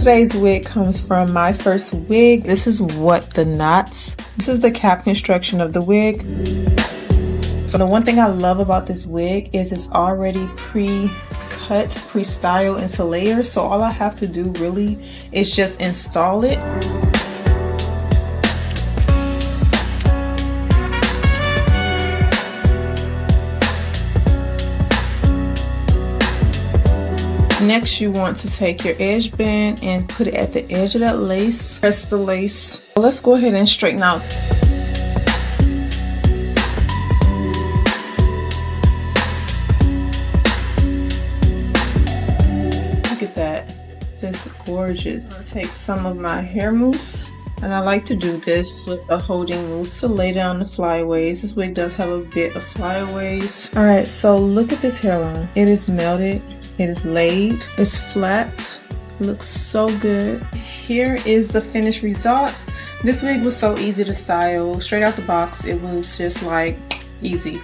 Today's wig comes from Myfirstwig. This is what the knots. This is the cap construction of the wig. So the one thing I love about this wig is it's already pre-cut, pre-styled into layers. So all I have to do really is just install it. Next, you want to take your edge band and put it at the edge of that lace. Press the lace. Let's go ahead and straighten out. Look at that. It's gorgeous. Take some of my hair mousse. And I like to do this with a holding mousse to lay down the flyaways. This wig does have a bit of flyaways. Alright, so look at this hairline. It is melted. It is laid. It's flat. Looks so good. Here is the finished results. This wig was so easy to style. Straight out the box, it was just like easy.